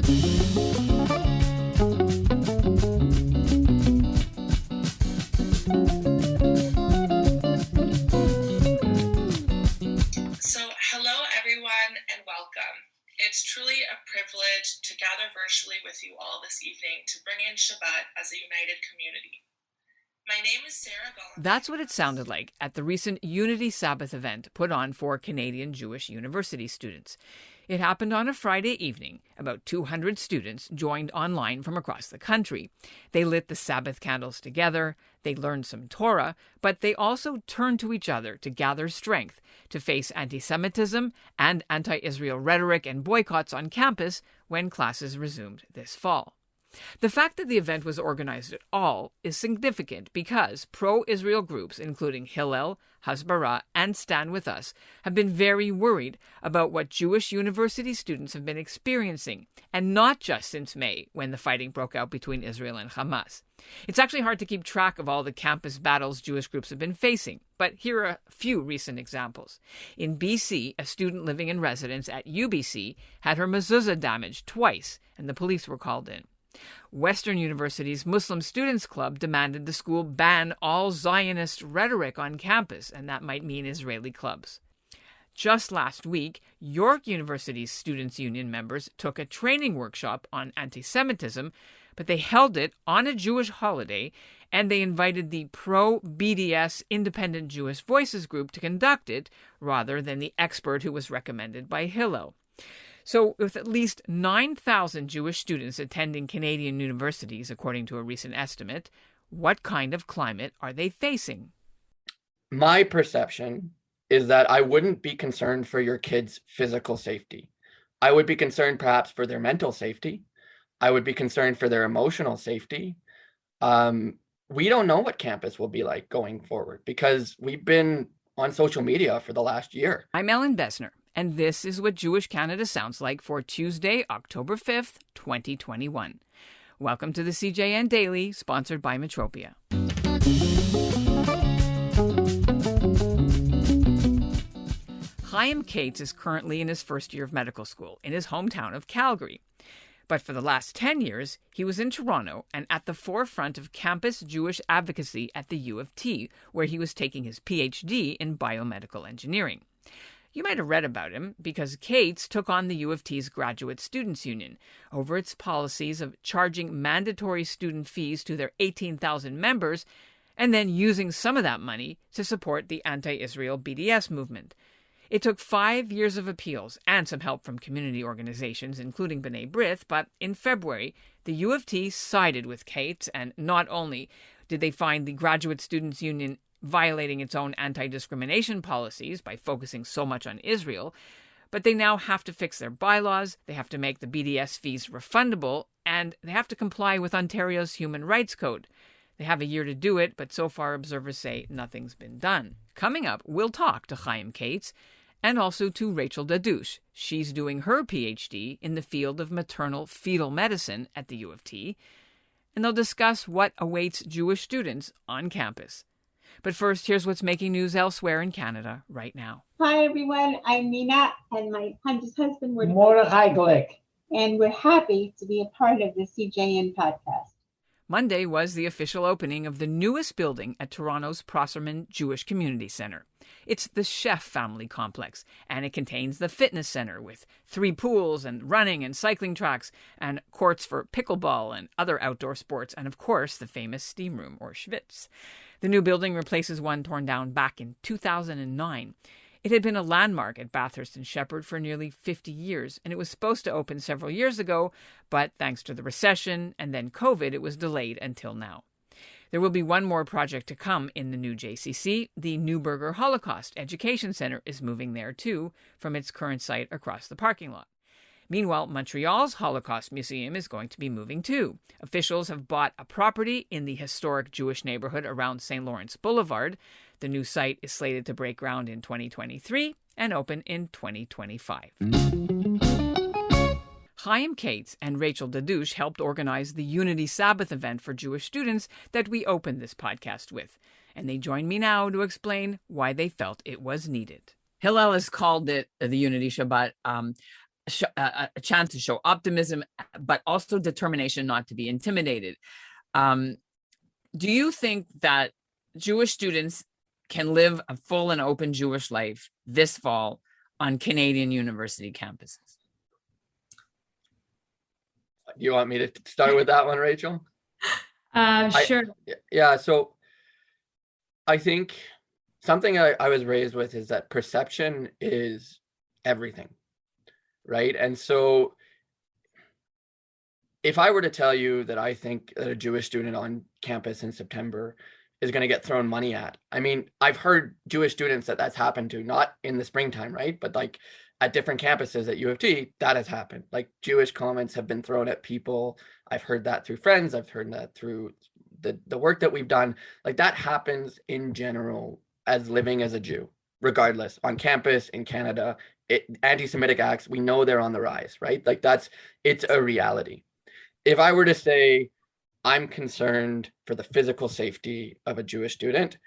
Hello everyone and welcome. It's truly a privilege to gather virtually with you all this evening to bring in Shabbat as a united community. My name is Sarah Gall. That's what it sounded like at the recent Unity Sabbath event put on for Canadian Jewish university students. It happened on a Friday evening. About 200 students joined online from across the country. They lit the Sabbath candles together, they learned some Torah, but they also turned to each other to gather strength to face antisemitism and anti-Israel rhetoric and boycotts on campus when classes resumed this fall. The fact that the event was organized at all is significant because pro-Israel groups, including Hillel, Hasbara, and Stand With Us, have been very worried about what Jewish university students have been experiencing, and not just since May, when the fighting broke out between Israel and Hamas. It's actually hard to keep track of all the campus battles Jewish groups have been facing, but here are a few recent examples. In BC, a student living in residence at UBC had her mezuzah damaged twice, and the police were called in. Western University's Muslim Students Club demanded the school ban all Zionist rhetoric on campus, and that might mean Israeli clubs. Just last week, York University's Students' Union members took a training workshop on antisemitism, but they held it on a Jewish holiday, and they invited the pro-BDS Independent Jewish Voices group to conduct it, rather than the expert who was recommended by Hillel. So with at least 9,000 Jewish students attending Canadian universities, according to a recent estimate, what kind of climate are they facing? My perception is that I wouldn't be concerned for your kids' physical safety. I would be concerned perhaps for their mental safety. I would be concerned for their emotional safety. We don't know what campus will be like going forward because we've been on social media for the last year. I'm Ellen Besner, and this is what Jewish Canada sounds like for Tuesday, October 5th, 2021. Welcome to the CJN Daily, sponsored by Metropia. Chaim Cates is currently in his first year of medical school in his hometown of Calgary. But for the last 10 years, he was in Toronto and at the forefront of campus Jewish advocacy at the U of T, where he was taking his PhD in biomedical engineering. You might have read about him because Cates took on the U of T's Graduate Students' Union over its policies of charging mandatory student fees to their 18,000 members and then using some of that money to support the anti-Israel BDS movement. It took 5 years of appeals and some help from community organizations, including B'nai B'rith, but in February, the U of T sided with Cates, and not only did they find the Graduate Students' Union violating its own anti-discrimination policies by focusing so much on Israel, but they now have to fix their bylaws, they have to make the BDS fees refundable, and they have to comply with Ontario's Human Rights Code. They have a year to do it, but so far observers say nothing's been done. Coming up, we'll talk to Chaim Cates and also to Rachel Dadouche. She's doing her PhD in the field of maternal fetal medicine at the U of T, and they'll discuss what awaits Jewish students on campus. But first, here's what's making news elsewhere in Canada right now. Hi, everyone. I'm Nina, and my husband, Mordechai Glick. And we're happy to be a part of the CJN podcast. Monday was the official opening of the newest building at Toronto's Prosserman Jewish Community Centre. It's the Chef Family Complex, and it contains the fitness center with 3 pools and running and cycling tracks and courts for pickleball and other outdoor sports, and of course the famous steam room, or schwitz. The new building replaces one torn down back in 2009. It had been a landmark at Bathurst and Shepherd for nearly 50 years, and it was supposed to open several years ago, but thanks to the recession and then COVID, it was delayed until now. There will be one more project to come in the new JCC. The Neuberger Holocaust Education Center is moving there too, from its current site across the parking lot. Meanwhile, Montreal's Holocaust Museum is going to be moving too. Officials have bought a property in the historic Jewish neighborhood around St. Lawrence Boulevard. The new site is slated to break ground in 2023 and open in 2025. Chaim Cates and Rachel Dadouche helped organize the Unity Sabbath event for Jewish students that we opened this podcast with, and they join me now to explain why they felt it was needed. Hillel has called it the Unity Shabbat. a chance to show optimism, but also determination not to be intimidated. Do you think that Jewish students can live a full and open Jewish life this fall on Canadian university campuses? You want me to start with that one, Rachel? Sure. Yeah, so I think something I was raised with is that perception is everything, right? And so if I were to tell you that I think that a Jewish student on campus in September is going to get thrown money at, I mean, I've heard Jewish students that that's happened to, not in the springtime, right? But like at different campuses at U of T, that has happened. Like Jewish comments have been thrown at people. I've heard that through friends. I've heard that through the work that we've done. Like that happens in general as living as a Jew, regardless, on campus, in Canada. Anti-Semitic acts, we know they're on the rise, right? Like it's a reality. If I were to say I'm concerned for the physical safety of a Jewish student,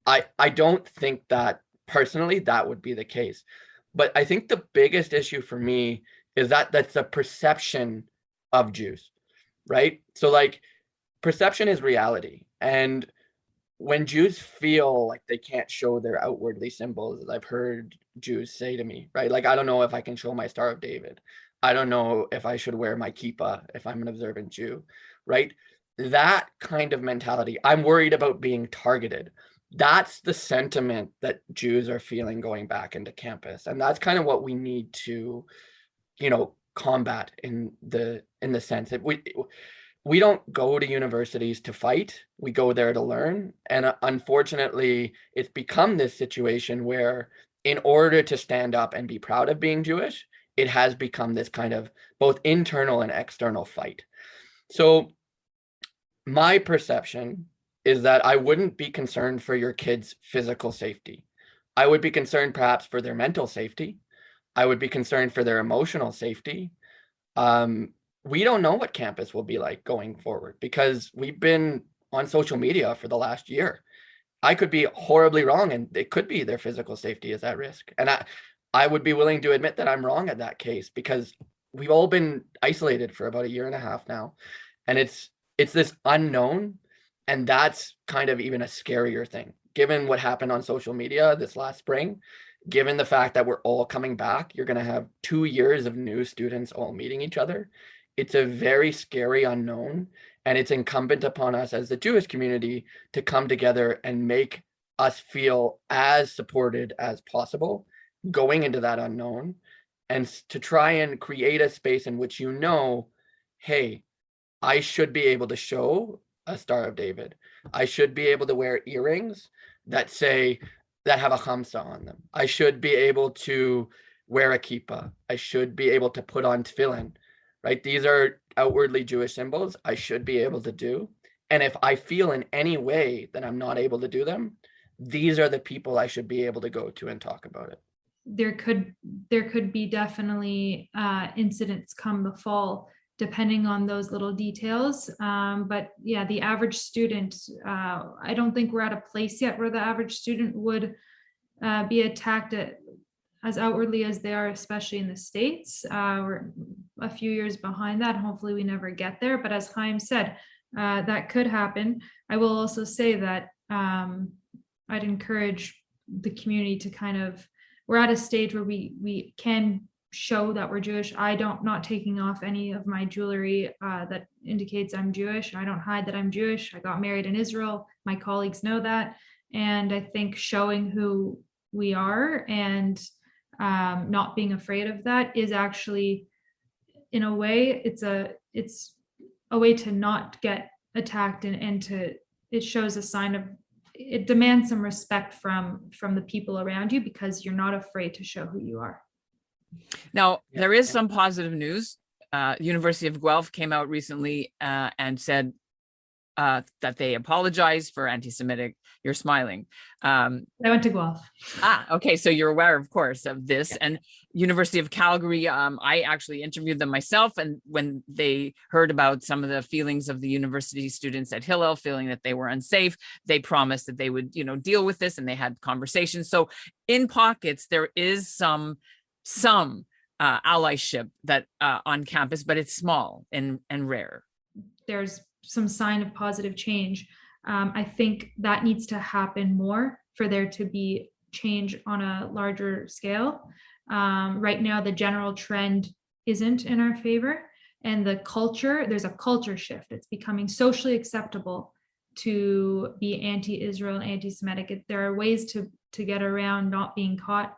I don't think that personally that would be the case. But I think the biggest issue for me is that that's a perception of Jews, right? So like perception is reality. And when Jews feel like they can't show their outwardly symbols, as I've heard Jews say to me, right? Like, I don't know if I can show my Star of David. I don't know if I should wear my kippah if I'm an observant Jew, right? That kind of mentality, I'm worried about being targeted. That's the sentiment that Jews are feeling going back into campus. And that's kind of what we need to, combat in the sense that we don't go to universities to fight. We go there to learn. And unfortunately, it's become this situation where in order to stand up and be proud of being Jewish, it has become this kind of both internal and external fight. So my perception is that I wouldn't be concerned for your kids' physical safety. I would be concerned perhaps for their mental safety. I would be concerned for their emotional safety. We don't know what campus will be like going forward because we've been on social media for the last year. I could be horribly wrong, and it could be their physical safety is at risk. And I would be willing to admit that I'm wrong at that case because we've all been isolated for about a year and a half now. And it's this unknown. And that's kind of even a scarier thing, given what happened on social media this last spring, given the fact that we're all coming back. You're going to have 2 years of new students all meeting each other. It's a very scary unknown. And it's incumbent upon us as the Jewish community to come together and make us feel as supported as possible going into that unknown, and to try and create a space in which hey, I should be able to show a Star of David. I should be able to wear earrings that have a chamsa on them. I should be able to wear a kippah. I should be able to put on tefillin, right? These are outwardly Jewish symbols I should be able to do. And if I feel in any way that I'm not able to do them, these are the people I should be able to go to and talk about it. There could be definitely incidents come the fall, depending on those little details. But yeah, the average student, I don't think we're at a place yet where the average student would be attacked as outwardly as they are, especially in the States. We're a few years behind that. Hopefully we never get there. But as Chaim said, that could happen. I will also say that I'd encourage the community to we're at a stage where we can show that we're Jewish. Not taking off any of my jewelry that indicates I'm Jewish. I don't hide that I'm Jewish. I got married in Israel. My colleagues know that. And I think showing who we are and not being afraid of that is actually, in a way, it's a way to not get attacked, and it shows a sign of, it demands some respect from the people around you because you're not afraid to show who you are. Now, there is some positive news. University of Guelph came out recently and said that they apologize for anti-Semitic. You're smiling. I went to Guelph. Okay. So you're aware, of course, of this. Yeah. And University of Calgary, I actually interviewed them myself. And when they heard about some of the feelings of the university students at Hillel feeling that they were unsafe, they promised that they would, deal with this, and they had conversations. So in pockets, there is some allyship that on campus, but it's small and rare. There's some sign of positive change. I think that needs to happen more for there to be change on a larger scale. Right now, the general trend isn't in our favor, and there's a culture shift. It's becoming socially acceptable to be anti-Israel and anti-Semitic. There are ways to get around not being caught,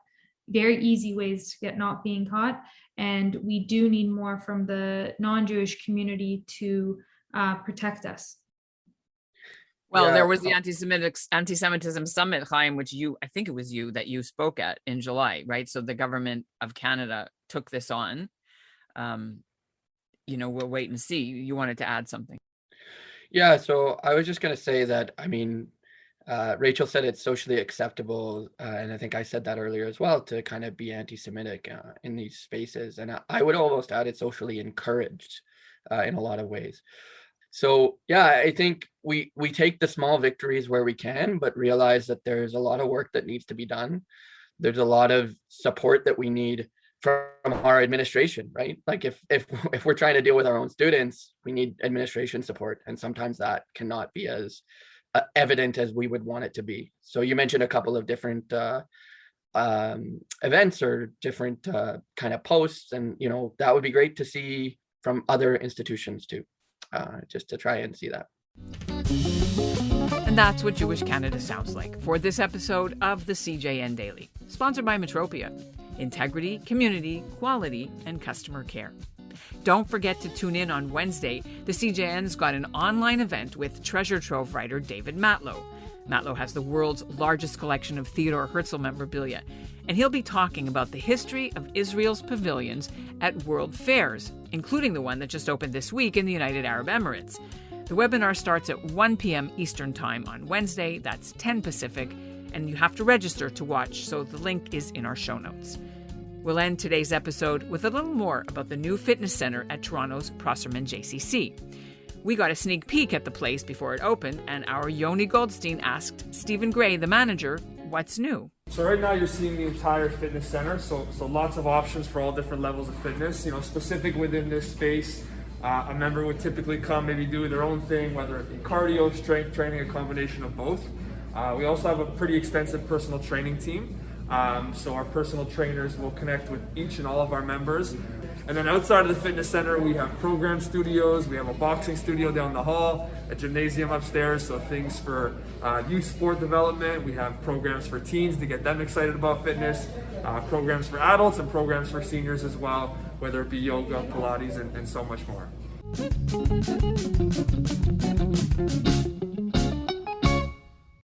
very easy ways to get not being caught. And we do need more from the non-Jewish community to protect us. Well, there was the anti-Semitism summit, Chaim, which I think it was you that you spoke at in July, right? So the government of Canada took this on. We'll wait and see. You wanted to add something. Yeah, so I was just going to say that, Rachel said it's socially acceptable, and I think I said that earlier as well, to kind of be anti-Semitic in these spaces. And I would almost add it's socially encouraged in a lot of ways. So yeah, I think we take the small victories where we can, but realize that there's a lot of work that needs to be done. There's a lot of support that we need from our administration, right? Like if we're trying to deal with our own students, we need administration support, and sometimes that cannot be as evident as we would want it to be. So you mentioned a couple of different events or different kind of posts, and that would be great to see from other institutions too. Just to try and see that. And that's what Jewish Canada sounds like for this episode of the CJN Daily, sponsored by Metropia. Integrity, community, quality, and customer care. Don't forget to tune in on Wednesday. The CJN's got an online event with treasure trove writer David Matlow. Matlow has the world's largest collection of Theodore Herzl memorabilia, and he'll be talking about the history of Israel's pavilions at world fairs, including the one that just opened this week in the United Arab Emirates. The webinar starts at 1 p.m. Eastern Time on Wednesday, that's 10 Pacific, and you have to register to watch, so the link is in our show notes. We'll end today's episode with a little more about the new fitness center at Toronto's Prosserman JCC. We got a sneak peek at the place before it opened, and our Yoni Goldstein asked Stephen Gray, the manager, what's new? So right now you're seeing the entire fitness center, so lots of options for all different levels of fitness. Specific within this space, a member would typically come, maybe do their own thing, whether it be cardio, strength training, a combination of both. We also have a pretty extensive personal training team. So our personal trainers will connect with each and all of our members. And then outside of the fitness center, we have program studios, we have a boxing studio down the hall, a gymnasium upstairs, so things for youth sport development. We have programs for teens to get them excited about fitness, programs for adults and programs for seniors as well, whether it be yoga, Pilates, and so much more.